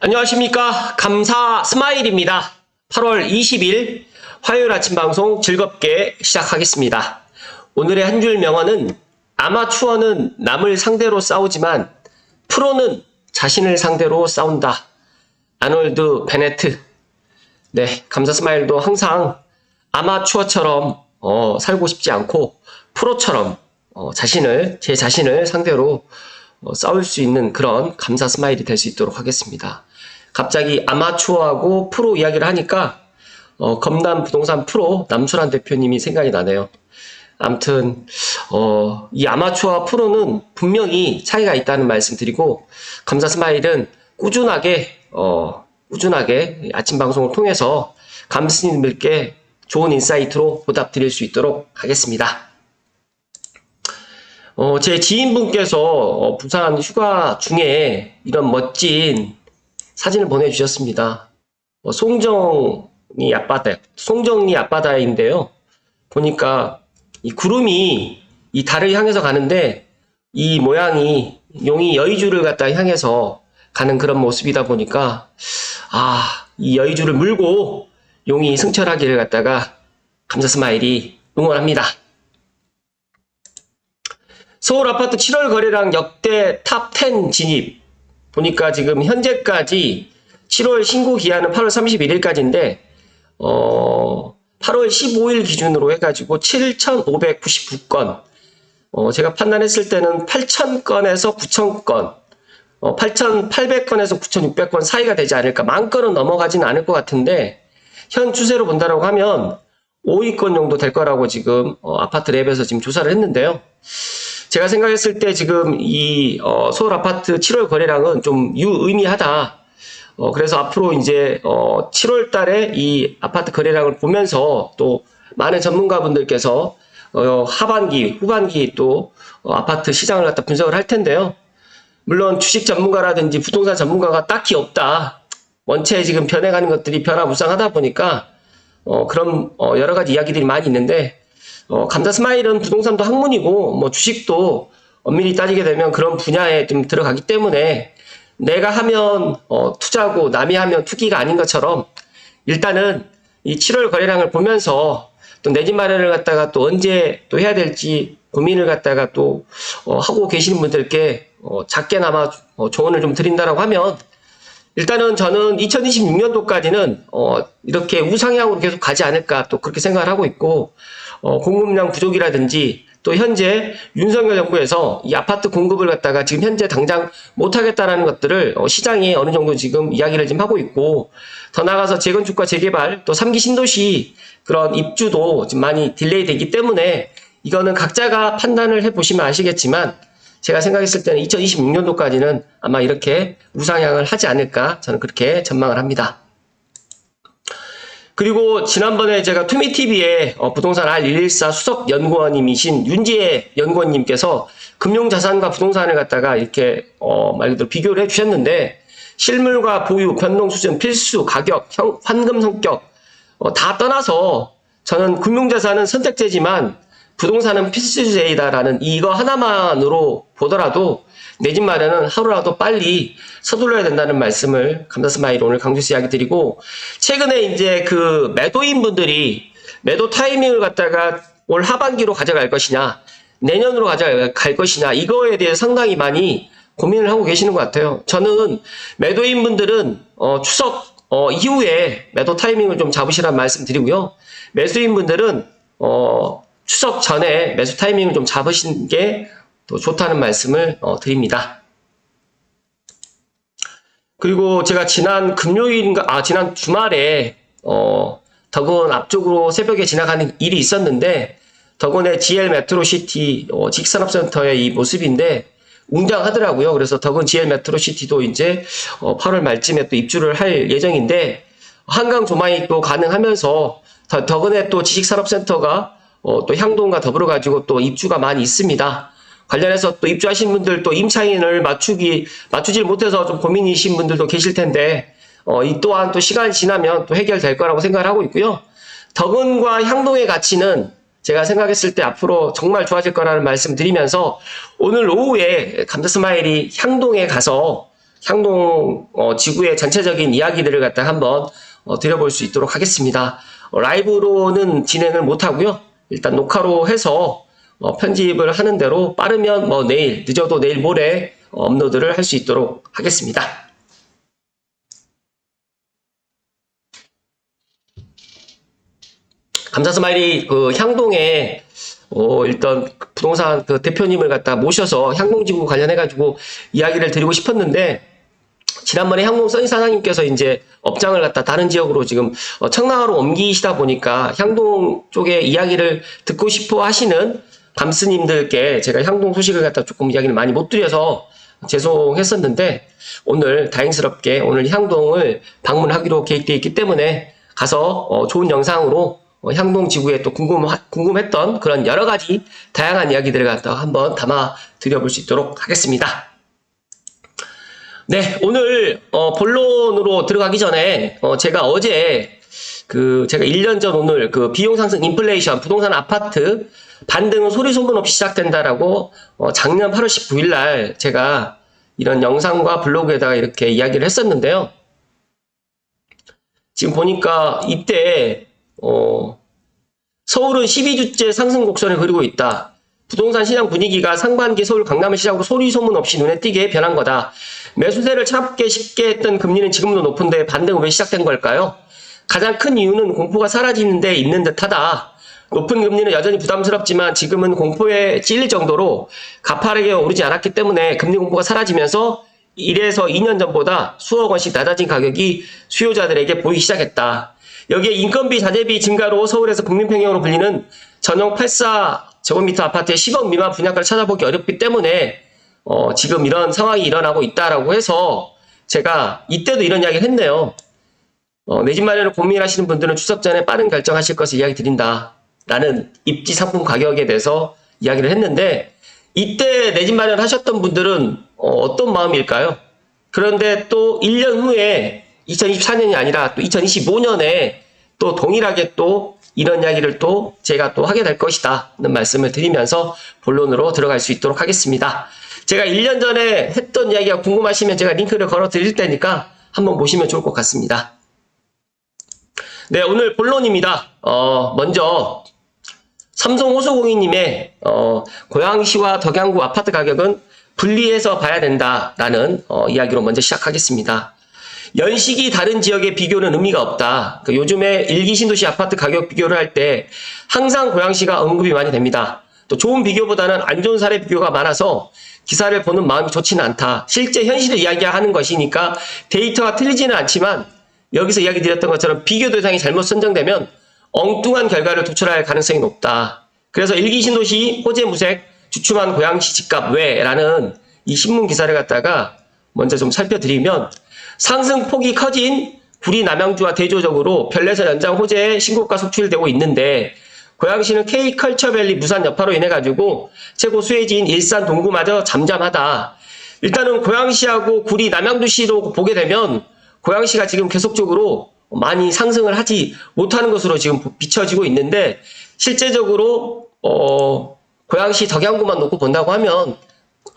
안녕하십니까. 감사 스마일입니다. 8월 20일 화요일 아침 방송 즐겁게 시작하겠습니다. 오늘의 한 줄 명언은 아마추어는 남을 상대로 싸우지만 프로는 자신을 상대로 싸운다. 아놀드 베네트. 네, 감사 스마일도 항상 아마추어처럼 살고 싶지 않고 프로처럼 제 자신을 상대로 싸울 수 있는 그런 감사 스마일이 될 수 있도록 하겠습니다. 갑자기 아마추어하고 프로 이야기를 하니까 검남 부동산 프로 남순환 대표님이 생각이 나네요. 아무튼 이 아마추어와 프로는 분명히 차이가 있다는 말씀 드리고, 감사 스마일은 꾸준하게 아침 방송을 통해서 감스님들께 좋은 인사이트로 보답 드릴 수 있도록 하겠습니다. 제 지인분께서 부산 휴가 중에 이런 멋진 사진을 보내주셨습니다. 송정리 앞바다인데요. 보니까 이 구름이 이 달을 향해서 가는데 이 모양이 용이 여의주를 갖다 향해서 가는 그런 모습이다 보니까 이 여의주를 물고 용이 승천하기를 갖다가 감사 스마일이 응원합니다. 서울 아파트 7월 거래량 역대 탑 10 진입 보니까 지금 현재까지 7월 신고 기한은 8월 31일까지인데 8월 15일 기준으로 해가지고 7,599건, 제가 판단했을 때는 8,000건에서 9,000건, 8,800건에서 9,600건 사이가 되지 않을까. 10,000건은 넘어가지는 않을 것 같은데 현 추세로 본다라고 하면 5위권 정도 될 거라고 지금 아파트 랩에서 지금 조사를 했는데요. 제가 생각했을 때 지금 이 서울 아파트 7월 거래량은 좀 유의미하다. 그래서 앞으로 이제 7월 달에 이 아파트 거래량을 보면서 또 많은 전문가분들께서 하반기, 후반기 또 아파트 시장을 갖다 분석을 할 텐데요. 물론 주식 전문가라든지 부동산 전문가가 딱히 없다. 원체 지금 변해가는 것들이 변화무쌍하다 보니까 그런 여러 가지 이야기들이 많이 있는데, 감사 스마일은 부동산도 학문이고 뭐 주식도 엄밀히 따지게 되면 그런 분야에 좀 들어가기 때문에 내가 하면 투자고 남이 하면 투기가 아닌 것처럼 일단은 이 7월 거래량을 보면서 또 내 집 마련을 갖다가 또 언제 또 해야 될지 고민을 갖다가 또 하고 계시는 분들께 작게나마 조언을 좀 드린다라고 하면, 일단은 저는 2026년도까지는 이렇게 우상향으로 계속 가지 않을까 또 그렇게 생각을 하고 있고, 공급량 부족이라든지 또 현재 윤석열 정부에서 이 아파트 공급을 갖다가 지금 현재 당장 못하겠다라는 것들을 시장에 어느 정도 지금 이야기를 지금 하고 있고, 더 나아가서 재건축과 재개발 또 3기 신도시 그런 입주도 지금 많이 딜레이 되기 때문에 이거는 각자가 판단을 해보시면 아시겠지만 제가 생각했을 때는 2026년도까지는 아마 이렇게 우상향을 하지 않을까, 저는 그렇게 전망을 합니다. 그리고 지난번에 제가 투미TV에 부동산 R114 수석 연구원님이신 윤지혜 연구원님께서 금융자산과 부동산을 갖다가 이렇게 말 그대로 비교를 해주셨는데, 실물과 보유, 변동 수준, 필수, 가격, 환금 성격 다 떠나서 저는 금융자산은 선택제지만 부동산은 필수제이다라는 이거 하나만으로 보더라도 내 집 마련은 하루라도 빨리 서둘러야 된다는 말씀을 감사 스마일 오늘 강조해서 이야기 드리고, 최근에 이제 그 매도인 분들이 매도 타이밍을 갖다가 올 하반기로 가져갈 것이냐, 내년으로 가져갈 것이냐, 이거에 대해 상당히 많이 고민을 하고 계시는 것 같아요. 저는 매도인 분들은 추석 이후에 매도 타이밍을 좀 잡으시라는 말씀 드리고요. 매수인 분들은 추석 전에 매수 타이밍을 좀 잡으시는 게 더 좋다는 말씀을 드립니다. 그리고 제가 지난 지난 주말에 덕원 앞쪽으로 새벽에 지나가는 일이 있었는데, 덕원의 GL 메트로시티 지식산업센터의 이 모습인데 웅장하더라고요. 그래서 덕원 GL 메트로시티도 이제 8월 말쯤에 또 입주를 할 예정인데, 한강 조망이 또 가능하면서 덕원의 또 지식산업센터가 또 향동과 더불어 가지고 또 입주가 많이 있습니다. 관련해서 또 입주하신 분들 또 임차인을 맞추질 못해서 좀 고민이신 분들도 계실 텐데, 이 또한 또 시간이 지나면 또 해결될 거라고 생각을 하고 있고요. 덕원과 향동의 가치는 제가 생각했을 때 앞으로 정말 좋아질 거라는 말씀 드리면서, 오늘 오후에 감자 스마일이 향동에 가서 향동 지구의 전체적인 이야기들을 갖다 한번 드려볼 수 있도록 하겠습니다. 라이브로는 진행을 못하고요. 일단 녹화로 해서 편집을 하는 대로 빠르면 내일, 늦어도 내일 모레 업로드를 할 수 있도록 하겠습니다. 감사 스마일이 향동에 일단 부동산 대표님을 갖다 모셔서 향동지구 관련해가지고 이야기를 드리고 싶었는데, 지난번에 향동 써니 사장님께서 이제 업장을 갖다 다른 지역으로 지금 청라로 옮기시다 보니까 향동 쪽에 이야기를 듣고 싶어 하시는 감스님들께 제가 향동 소식을 갖다 조금 이야기를 많이 못 드려서 죄송했었는데, 오늘 다행스럽게 오늘 향동을 방문하기로 계획되어 있기 때문에 가서 좋은 영상으로 향동 지구에 또 궁금했던 그런 여러 가지 다양한 이야기들을 갖다가 한번 담아 드려볼 수 있도록 하겠습니다. 네, 오늘 본론으로 들어가기 전에 제가 어제 제가 1년 전 오늘 비용 상승 인플레이션 부동산 아파트 반등은 소리 소문 없이 시작된다라고 작년 8월 19일 날 제가 이런 영상과 블로그에다가 이렇게 이야기를 했었는데요. 지금 보니까 이때 서울은 12주째 상승 곡선을 그리고 있다. 부동산 시장 분위기가 상반기 서울 강남을 시작으로 소리 소문 없이 눈에 띄게 변한 거다. 매수세를 참기 쉽게 했던 금리는 지금도 높은데 반등은 왜 시작된 걸까요? 가장 큰 이유는 공포가 사라지는 데 있는 듯하다. 높은 금리는 여전히 부담스럽지만 지금은 공포에 찔릴 정도로 가파르게 오르지 않았기 때문에 금리 공포가 사라지면서 1에서 2년 전보다 수억 원씩 낮아진 가격이 수요자들에게 보이기 시작했다. 여기에 인건비, 자재비 증가로 서울에서 국민평형으로 불리는 전용 84제곱미터 아파트의 10억 미만 분양가를 찾아보기 어렵기 때문에 지금 이런 상황이 일어나고 있다라고 해서 제가 이때도 이런 이야기를 했네요. 내 집 마련을 고민하시는 분들은 추석 전에 빠른 결정하실 것을 이야기 드린다. 라는 입지 상품 가격에 대해서 이야기를 했는데, 이때 내 집 마련 하셨던 분들은 어떤 마음일까요? 그런데 또 1년 후에 2024년이 아니라 또 2025년에 또 동일하게 또 이런 이야기를 또 제가 또 하게 될 것이다 는 말씀을 드리면서 본론으로 들어갈 수 있도록 하겠습니다. 제가 1년 전에 했던 이야기가 궁금하시면 제가 링크를 걸어 드릴 테니까 한번 보시면 좋을 것 같습니다. 네, 오늘 본론입니다. 먼저 삼성 호소공인님의 고양시와 덕양구 아파트 가격은 분리해서 봐야 된다라는 이야기로 먼저 시작하겠습니다. 연식이 다른 지역의 비교는 의미가 없다. 요즘에 일기 신도시 아파트 가격 비교를 할 때 항상 고양시가 언급이 많이 됩니다. 또 좋은 비교보다는 안 좋은 사례 비교가 많아서 기사를 보는 마음이 좋지는 않다. 실제 현실을 이야기하는 것이니까 데이터가 틀리지는 않지만 여기서 이야기 드렸던 것처럼 비교 대상이 잘못 선정되면 엉뚱한 결과를 도출할 가능성이 높다. 그래서 일기 신도시 호재 무색 주춤한 고양시 집값 외라는 이 신문 기사를 갖다가 먼저 좀 살펴드리면, 상승폭이 커진 구리 남양주와 대조적으로 별내서 연장 호재에 신고가 속출되고 있는데, 고양시는 K컬처밸리 무산 여파로 인해 가지고 최고 수혜지인 일산 동구마저 잠잠하다. 일단은 고양시하고 구리 남양주시로 보게 되면 고양시가 지금 계속적으로 많이 상승을 하지 못하는 것으로 지금 비춰지고 있는데, 실제적으로 고양시 덕양구만 놓고 본다고 하면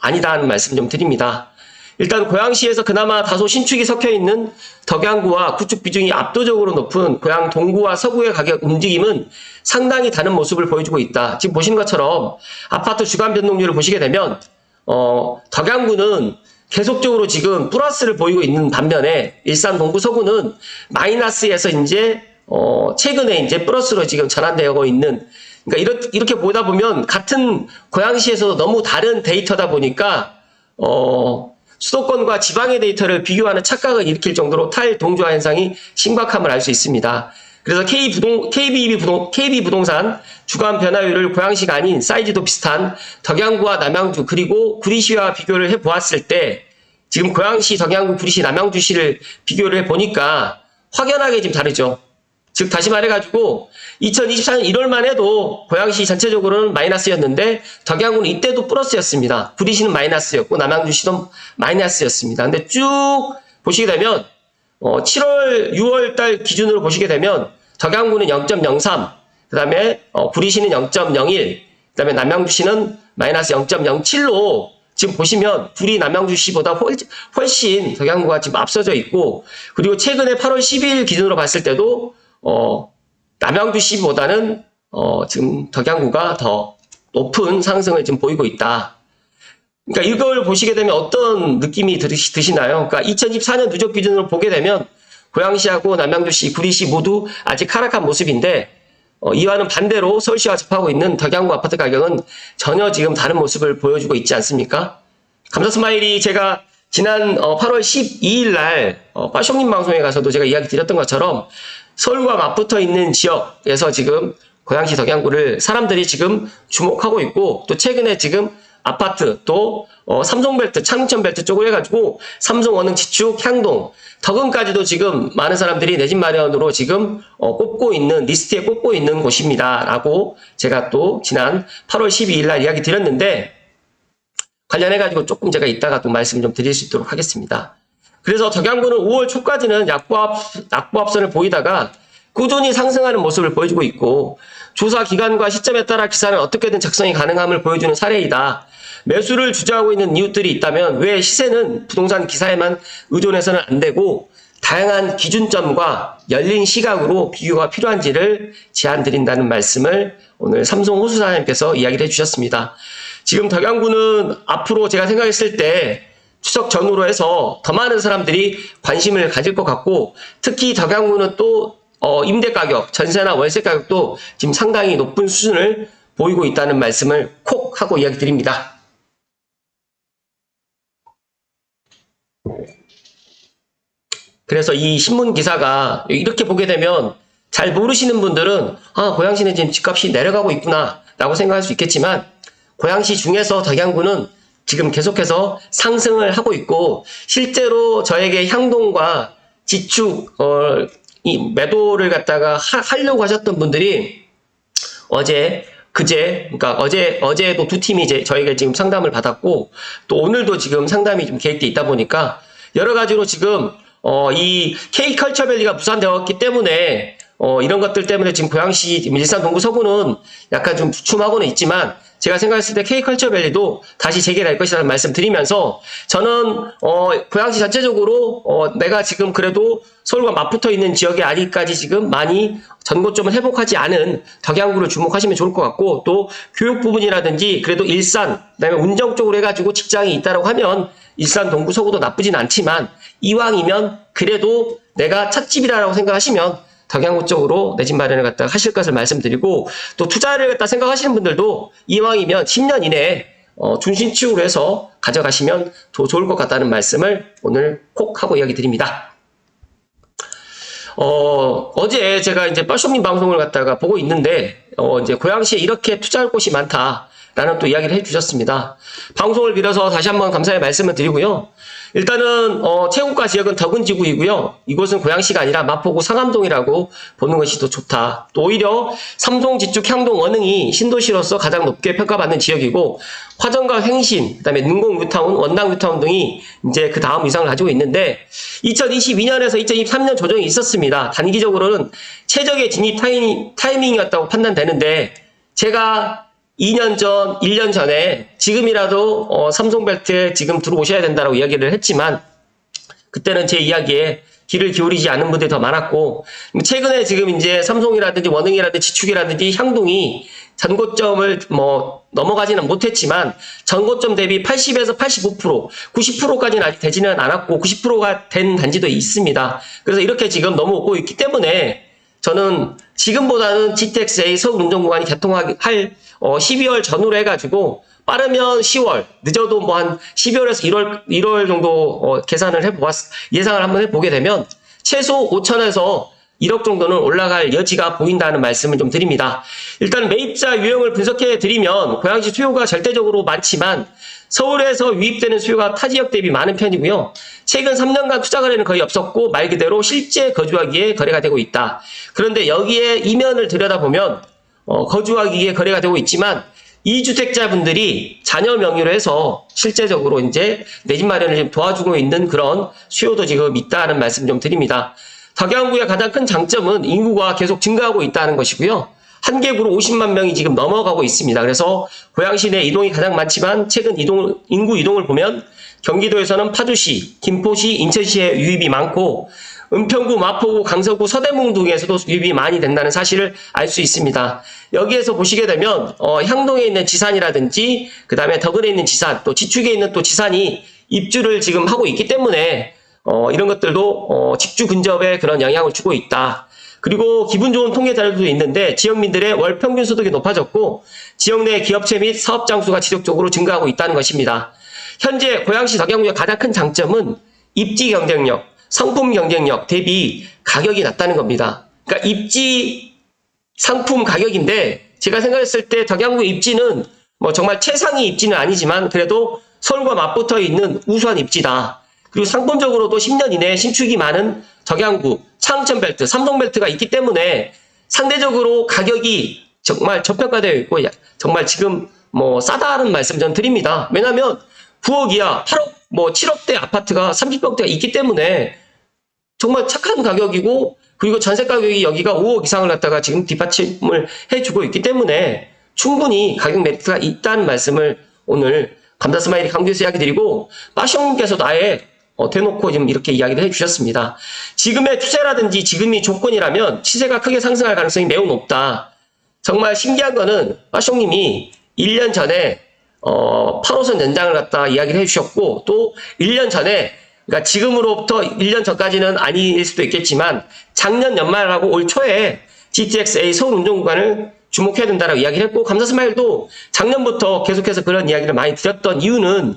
아니다는 말씀 좀 드립니다. 일단 고양시에서 그나마 다소 신축이 섞여있는 덕양구와 구축 비중이 압도적으로 높은 고양 동구와 서구의 가격 움직임은 상당히 다른 모습을 보여주고 있다. 지금 보시는 것처럼 아파트 주간 변동률을 보시게 되면 덕양구는 계속적으로 지금 플러스를 보이고 있는 반면에 일산 동구 서구는 마이너스에서 이제 최근에 이제 플러스로 지금 전환되고 있는, 그러니까 이렇게 보다 보면 같은 고양시에서 너무 다른 데이터다 보니까 수도권과 지방의 데이터를 비교하는 착각을 일으킬 정도로 탈동조화 현상이 심각함을 알 수 있습니다. 그래서 KB 부동산 주간 변화율을 고양시가 아닌 사이즈도 비슷한 덕양구와 남양주 그리고 구리시와 비교를 해보았을 때, 지금 고양시, 덕양구, 구리시, 남양주시를 비교를 해보니까 확연하게 지금 다르죠. 즉 다시 말해가지고 2024년 1월만 해도 고양시 전체적으로는 마이너스였는데 덕양구는 이때도 플러스였습니다. 구리시는 마이너스였고 남양주시도 마이너스였습니다. 근데 쭉 보시게 되면 7월, 6월 달 기준으로 보시게 되면 덕양구는 0.03, 그 다음에 구리시는 0.01, 그 다음에 남양주시는 마이너스 0.07로 지금 보시면 불이 남양주시보다 훨씬 덕양구가 지금 앞서져 있고, 그리고 최근에 8월 12일 기준으로 봤을 때도 남양주시보다는 지금 덕양구가 더 높은 상승을 지금 보이고 있다. 그러니까 이걸 보시게 되면 어떤 느낌이 드시나요? 그러니까 2024년 누적 기준으로 보게 되면 고양시하고 남양주시, 구리시 모두 아직 하락한 모습인데, 이와는 반대로 서울시와 접하고 있는 덕양구 아파트 가격은 전혀 지금 다른 모습을 보여주고 있지 않습니까? 감사 스마일이 제가 지난 8월 12일 날 빠쇼님 방송에 가서도 제가 이야기 드렸던 것처럼 서울과 맞붙어 있는 지역에서 지금 고양시 덕양구를 사람들이 지금 주목하고 있고, 또 최근에 지금 아파트, 또 삼성벨트, 창천벨트 쪽을 해가지고 삼성, 원흥, 지축, 향동, 덕은까지도 지금 많은 사람들이 내 집 마련으로 지금 꼽고 있는, 리스트에 꼽고 있는 곳입니다 라고 제가 또 지난 8월 12일 날 이야기 드렸는데, 관련해가지고 조금 제가 이따가 또 말씀 좀 드릴 수 있도록 하겠습니다. 그래서 덕양구는 5월 초까지는 약보합선을 보이다가 꾸준히 상승하는 모습을 보여주고 있고, 조사 기간과 시점에 따라 기사는 어떻게든 작성이 가능함을 보여주는 사례이다. 매수를 주저하고 있는 이웃들이 있다면 왜 시세는 부동산 기사에만 의존해서는 안 되고 다양한 기준점과 열린 시각으로 비교가 필요한지를 제안 드린다는 말씀을 오늘 삼성 호수사장님께서 이야기를 해주셨습니다. 지금 덕양구는 앞으로 제가 생각했을 때 추석 전후로 해서 더 많은 사람들이 관심을 가질 것 같고, 특히 덕양구는 또 임대 가격, 전세나 월세 가격도 지금 상당히 높은 수준을 보이고 있다는 말씀을 콕 하고 이야기 드립니다. 그래서 이 신문 기사가 이렇게 보게 되면 잘 모르시는 분들은 고양시는 지금 집값이 내려가고 있구나 라고 생각할 수 있겠지만, 고양시 중에서 덕양구는 지금 계속해서 상승을 하고 있고, 실제로 저에게 향동과 지축 이 매도를 갖다가 하려고 하셨던 분들이 그러니까 어제도 두 팀이 이제 저에게 지금 상담을 받았고, 또 오늘도 지금 상담이 좀 계획돼 있다 보니까 여러 가지로 지금 이 K컬처밸리가 무산되었기 때문에 이런 것들 때문에 지금 고양시 일산 동구 서구는 약간 좀 주춤하고는 있지만, 제가 생각했을 때 K컬처밸리도 다시 재개될 것이라는 말씀 드리면서, 저는 고양시 전체적으로 내가 지금 그래도 서울과 맞붙어 있는 지역이 아직까지 지금 많이 전고점을 회복하지 않은 덕양구를 주목하시면 좋을 것 같고, 또 교육 부분이라든지 그래도 일산, 그다음에 운정 쪽으로 해가지고 직장이 있다라고 하면 일산 동구 서구도 나쁘진 않지만, 이왕이면 그래도 내가 찻집이라고 생각하시면 덕양구 쪽으로 내 집 마련을 갖다 하실 것을 말씀드리고, 또 투자를 갖다 생각하시는 분들도 이왕이면 10년 이내에 준신축으로 해서 가져가시면 더 좋을 것 같다는 말씀을 오늘 콕 하고 이야기 드립니다. 어제 제가 이제 빠쇼님 방송을 갖다가 보고 있는데, 이제 고양시에 이렇게 투자할 곳이 많다라는 또 이야기를 해주셨습니다. 방송을 빌어서 다시 한번 감사의 말씀을 드리고요. 일단은 최고가 지역은 덕은지구이고요. 이곳은 고양시가 아니라 마포구 상암동이라고 보는 것이 더 좋다. 또 오히려 삼성, 지축, 향동, 원흥이 신도시로서 가장 높게 평가받는 지역이고, 화정과 횡신, 그다음에 능공 뉴타운, 원당 뉴타운 등이 이제 그 다음 위상을 가지고 있는데, 2022년에서 2023년 조정이 있었습니다. 단기적으로는 최적의 진입 타이밍이었다고 판단되는데, 제가 2년 전, 1년 전에 지금이라도 삼성벨트에 지금 들어오셔야 된다고 이야기를 했지만, 그때는 제 이야기에 귀를 기울이지 않는 분들이 더 많았고, 최근에 지금 이제 삼성이라든지 원흥이라든지 지축이라든지 향동이 전고점을 넘어가지는 못했지만, 전고점 대비 80에서 85%, 90%까지는 아직 되지는 않았고 90%가 된 단지도 있습니다. 그래서 이렇게 지금 넘어오고 있기 때문에 저는 지금보다는 GTX-A 서울운전구간이 개통할 12월 전후로 해가지고, 빠르면 10월, 늦어도 뭐 한 12월에서 1월 정도 예상을 한번 해보게 되면 최소 5천에서 1억 정도는 올라갈 여지가 보인다는 말씀을 좀 드립니다. 일단 매입자 유형을 분석해 드리면, 고양시 수요가 절대적으로 많지만 서울에서 유입되는 수요가 타 지역 대비 많은 편이고요. 최근 3년간 투자 거래는 거의 없었고, 말 그대로 실제 거주하기에 거래가 되고 있다. 그런데 여기에 이면을 들여다보면 거주하기에 거래가 되고 있지만, 2주택자분들이 자녀 명의로 해서 실제적으로 이제 내 집 마련을 도와주고 있는 그런 수요도 지금 있다는 말씀 좀 드립니다. 덕양구의 가장 큰 장점은 인구가 계속 증가하고 있다는 것이고요. 한개구로 50만 명이 지금 넘어가고 있습니다. 그래서 고양시 내 이동이 가장 많지만 최근 인구 이동을 보면 경기도에서는 파주시, 김포시, 인천시에 유입이 많고 은평구, 마포구, 강서구, 서대문 등에서도 유입이 많이 된다는 사실을 알 수 있습니다. 여기에서 보시게 되면 향동에 있는 지산이라든지 그 다음에 덕은에 있는 지산, 또 지축에 있는 또 지산이 입주를 지금 하고 있기 때문에 이런 것들도 직주 근접에 그런 영향을 주고 있다. 그리고 기분 좋은 통계 자료도 있는데 지역민들의 월 평균 소득이 높아졌고 지역 내 기업체 및 사업장 수가 지속적으로 증가하고 있다는 것입니다. 현재 고양시 덕양구의 가장 큰 장점은 입지 경쟁력, 상품 경쟁력 대비 가격이 낮다는 겁니다. 그러니까 입지 상품 가격인데 제가 생각했을 때 덕양구 입지는 뭐 정말 최상위 입지는 아니지만 그래도 서울과 맞붙어 있는 우수한 입지다. 그리고 상품적으로도 10년 이내에 신축이 많은 덕양구, 창천벨트, 삼성벨트가 있기 때문에 상대적으로 가격이 정말 저평가되어 있고 정말 지금 뭐 싸다는 말씀 전 드립니다. 왜냐하면 9억 이하, 8억, 뭐 7억대 아파트가 30평대가 있기 때문에 정말 착한 가격이고 그리고 전세 가격이 여기가 5억 이상을 갖다가 지금 뒷받침을 해주고 있기 때문에 충분히 가격 메리트가 있다는 말씀을 오늘 감사 스마일이 강조해서 이야기 드리고 빠숑님께서도 아예 대놓고 지금 이렇게 이야기를 해주셨습니다. 지금의 추세라든지 지금이 조건이라면 시세가 크게 상승할 가능성이 매우 높다. 정말 신기한 거는 빠숑님이 1년 전에 8호선 연장을 갖다 이야기를 해주셨고 또 1년 전에 그러니까 지금으로부터 1년 전까지는 아닐 수도 있겠지만 작년 연말하고 올 초에 GTX-A 서울 운전구간을 주목해야 된다라고 이야기를 했고 감사 스마일도 작년부터 계속해서 그런 이야기를 많이 드렸던 이유는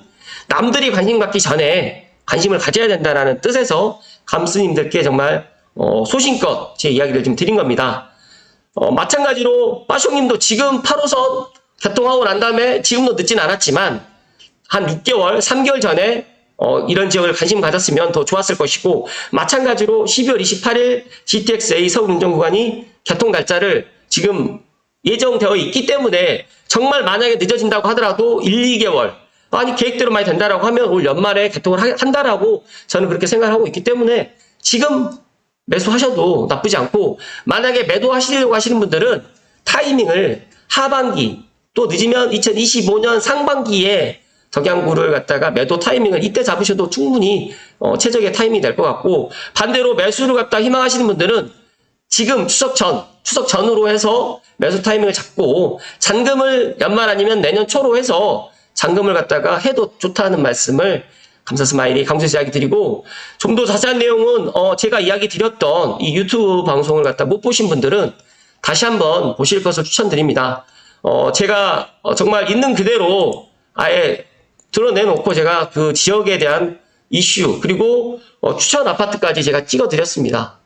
남들이 관심 갖기 전에 관심을 가져야 된다는 뜻에서 감스님들께 정말 소신껏 제 이야기를 좀 드린 겁니다. 마찬가지로 빠숑님도 지금 8호선 개통하고 난 다음에 지금도 늦진 않았지만 한 6개월, 3개월 전에 이런 지역을 관심 가졌으면 더 좋았을 것이고 마찬가지로 12월 28일 GTX-A 서울 운전구간이 개통 날짜를 지금 예정되어 있기 때문에 정말 만약에 늦어진다고 하더라도 1, 2개월 아니 계획대로 많이 된다라고 하면 올 연말에 개통을 한다라고 저는 그렇게 생각을 하고 있기 때문에 지금 매수하셔도 나쁘지 않고 만약에 매도하시려고 하시는 분들은 타이밍을 하반기 또 늦으면 2025년 상반기에 덕양구를 갖다가 매도 타이밍을 이때 잡으셔도 충분히 최적의 타이밍이 될 것 같고 반대로 매수를 갖다 희망하시는 분들은 지금 추석 전으로 해서 매수 타이밍을 잡고 잔금을 연말 아니면 내년 초로 해서 잔금을 갖다가 해도 좋다는 말씀을 감사 스마일이 강조해서 이야기 드리고 좀 더 자세한 내용은 제가 이야기 드렸던 이 유튜브 방송을 갖다 못 보신 분들은 다시 한번 보실 것을 추천드립니다. 제가 정말 있는 그대로 아예 드러내놓고 제가 그 지역에 대한 이슈 그리고 추천 아파트까지 제가 찍어드렸습니다.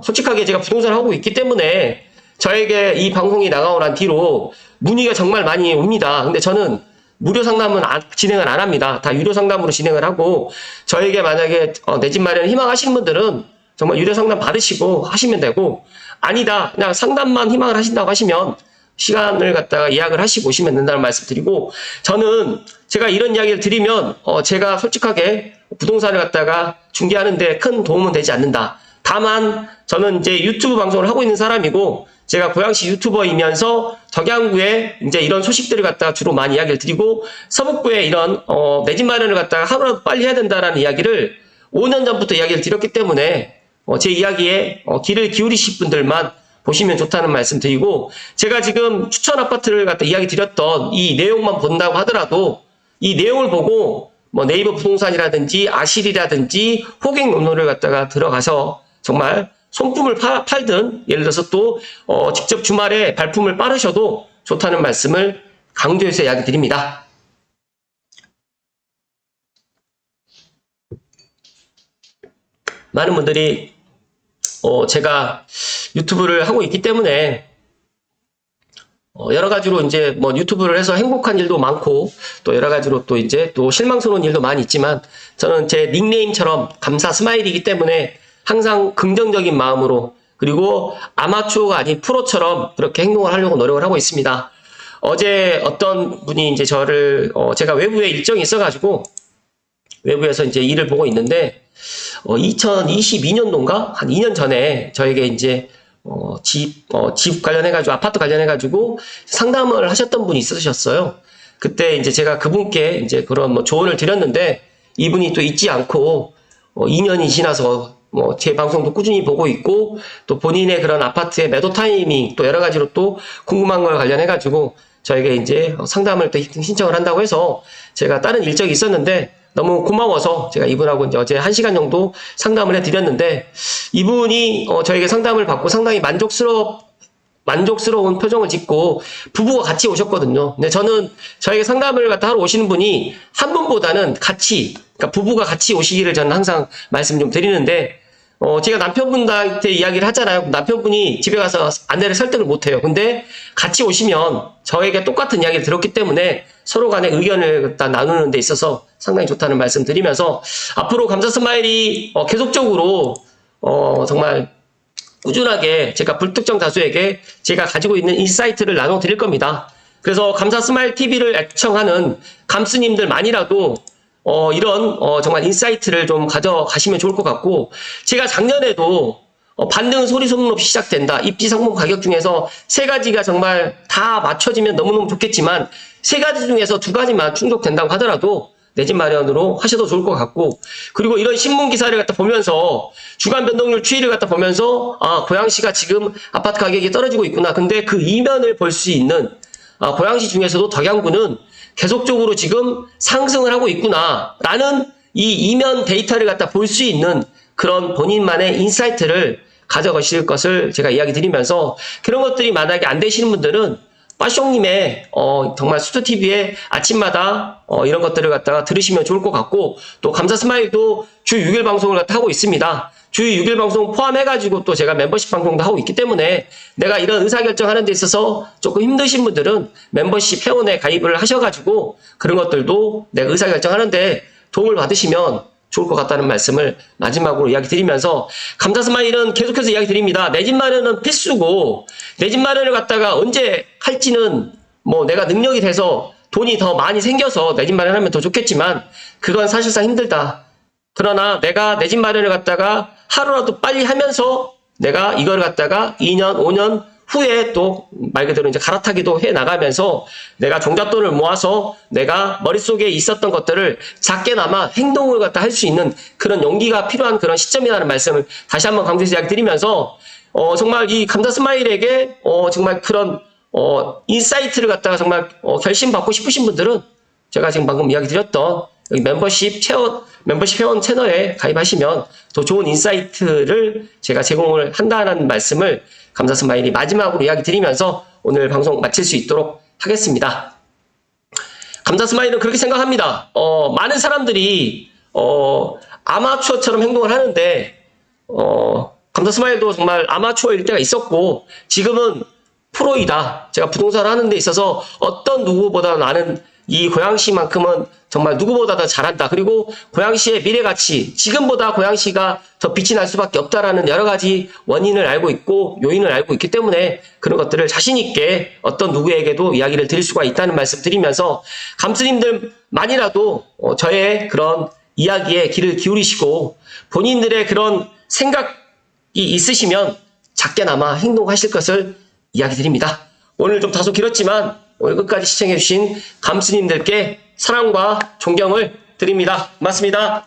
솔직하게 제가 부동산을 하고 있기 때문에 저에게 이 방송이 나가고 난 뒤로 문의가 정말 많이 옵니다. 근데 저는 무료 상담은 진행을 안 합니다. 다 유료 상담으로 진행을 하고 저에게 만약에 내 집 마련 희망하시는 분들은 정말 유료 상담 받으시고 하시면 되고 아니다 그냥 상담만 희망을 하신다고 하시면 시간을 갖다가 예약을 하시고 오시면 된다는 말씀 드리고 저는 제가 이런 이야기를 드리면 제가 솔직하게 부동산을 갖다가 중개하는데 큰 도움은 되지 않는다. 다만 저는 이제 유튜브 방송을 하고 있는 사람이고 제가 고양시 유튜버이면서 덕양구에 이제 이런 소식들을 갖다가 주로 많이 이야기를 드리고 서북구에 이런 내 집 마련을 갖다가 하루라도 빨리 해야 된다라는 이야기를 5년 전부터 이야기를 드렸기 때문에 제 이야기에 귀를 기울이실 분들만 보시면 좋다는 말씀 드리고 제가 지금 추천 아파트를 갖다 이야기 드렸던 이 내용만 본다고 하더라도 이 내용을 보고 뭐 네이버 부동산이라든지 아실이라든지 호갱 논문을 갖다가 들어가서 정말 손품을 팔든 예를 들어서 또 직접 주말에 발품을 빠르셔도 좋다는 말씀을 강조해서 이야기 드립니다. 많은 분들이 제가 유튜브를 하고 있기 때문에 여러 가지로 이제 뭐 유튜브를 해서 행복한 일도 많고 또 여러 가지로 또 이제 또 실망스러운 일도 많이 있지만 저는 제 닉네임처럼 감사 스마일이기 때문에 항상 긍정적인 마음으로 그리고 아마추어가 아닌 프로처럼 그렇게 행동을 하려고 노력을 하고 있습니다. 어제 어떤 분이 이제 저를 제가 외부에 일정이 있어가지고 외부에서 이제 일을 보고 있는데 2022년도인가 한 2년 전에 저에게 이제 집 관련해가지고, 아파트 관련해가지고 상담을 하셨던 분이 있으셨어요. 그때 이제 제가 그분께 이제 그런 뭐 조언을 드렸는데, 이분이 또 잊지 않고, 2년이 지나서 제 방송도 꾸준히 보고 있고, 또 본인의 그런 아파트의 매도 타이밍, 또 여러 가지로 또 궁금한 걸 관련해가지고, 저에게 이제 상담을 또 신청을 한다고 해서, 제가 다른 일정이 있었는데, 너무 고마워서 제가 이분하고 이제 어제 1시간 정도 상담을 해드렸는데, 이분이 저에게 상담을 받고 상당히 만족스러운 표정을 짓고 부부가 같이 오셨거든요. 근데 저는 저에게 상담을 갖다 하러 오시는 분이 한 분보다는 같이, 그러니까 부부가 같이 오시기를 저는 항상 말씀 좀 드리는데, 제가 남편분한테 이야기를 하잖아요. 남편분이 집에 가서 아내를 설득을 못해요. 근데 같이 오시면 저에게 똑같은 이야기를 들었기 때문에 서로 간의 의견을 갖다 나누는 데 있어서 상당히 좋다는 말씀 드리면서, 앞으로 감사 스마일이 계속적으로 정말 꾸준하게 제가 불특정 다수에게 제가 가지고 있는 인사이트를 나눠 드릴 겁니다. 그래서 감사 스마일 TV를 애청하는 감스님들만이라도 이런 정말 인사이트를 좀 가져가시면 좋을 것 같고, 제가 작년에도 반등 소리 소문 없이 시작된다. 입지 상품 가격 중에서 3가지가 정말 다 맞춰지면 너무너무 좋겠지만 3가지 중에서 2가지만 충족된다고 하더라도 내 집 마련으로 하셔도 좋을 것 같고, 그리고 이런 신문 기사를 갖다 보면서 주간 변동률 추이를 갖다 보면서 고양시가 지금 아파트 가격이 떨어지고 있구나. 근데 그 이면을 볼 수 있는 고양시 중에서도 덕양구는 계속적으로 지금 상승을 하고 있구나 라는 이 이면 데이터를 갖다 볼 수 있는 그런 본인만의 인사이트를 가져가실 것을 제가 이야기 드리면서, 그런 것들이 만약에 안 되시는 분들은 빠숑님의 정말 수도TV에 아침마다 이런 것들을 갖다가 들으시면 좋을 것 같고, 또 감사 스마일도 주 6일 방송을 갖다 하고 있습니다. 주 6일 방송 포함해가지고 또 제가 멤버십 방송도 하고 있기 때문에, 내가 이런 의사결정하는 데 있어서 조금 힘드신 분들은 멤버십 회원에 가입을 하셔가지고 그런 것들도 내가 의사결정하는데 도움을 받으시면 좋을 것 같다는 말씀을 마지막으로 이야기 드리면서, 감사 스마일은 계속해서 이야기 드립니다. 내 집 마련은 필수고, 내 집 마련을 갖다가 언제 할지는 뭐 내가 능력이 돼서 돈이 더 많이 생겨서 내 집 마련하면 더 좋겠지만 그건 사실상 힘들다. 그러나 내가 내 집 마련을 갖다가 하루라도 빨리 하면서 내가 이걸 갖다가 2년, 5년 후에 또 말 그대로 이제 갈아타기도 해 나가면서 내가 종잣돈을 모아서 내가 머릿속에 있었던 것들을 작게나마 행동을 갖다 할 수 있는 그런 용기가 필요한 그런 시점이라는 말씀을 다시 한번 강조해서 이야기 드리면서, 정말 이 감사 스마일에게 정말 그런 인사이트를 갖다가 정말 결심받고 싶으신 분들은 제가 지금 방금 이야기 드렸던 여기 멤버십 회원 채널에 가입하시면 더 좋은 인사이트를 제가 제공을 한다는 말씀을 감사 스마일이 마지막으로 이야기 드리면서 오늘 방송 마칠 수 있도록 하겠습니다. 감사 스마일은 그렇게 생각합니다. 많은 사람들이 아마추어처럼 행동을 하는데 감사 스마일도 정말 아마추어일 때가 있었고 지금은 프로이다. 제가 부동산을 하는 데 있어서 어떤 누구보다 나는 이 고양시만큼은 정말 누구보다 더 잘한다. 그리고 고양시의 미래가치, 지금보다 고양시가 더 빛이 날 수밖에 없다라는 여러 가지 원인을 알고 있고 요인을 알고 있기 때문에 그런 것들을 자신 있게 어떤 누구에게도 이야기를 드릴 수가 있다는 말씀 드리면서, 감스님들만이라도 저의 그런 이야기에 귀를 기울이시고 본인들의 그런 생각이 있으시면 작게나마 행동하실 것을 이야기 드립니다. 오늘 좀 다소 길었지만 오늘 끝까지 시청해주신 감스님들께 사랑과 존경을 드립니다. 고맙습니다.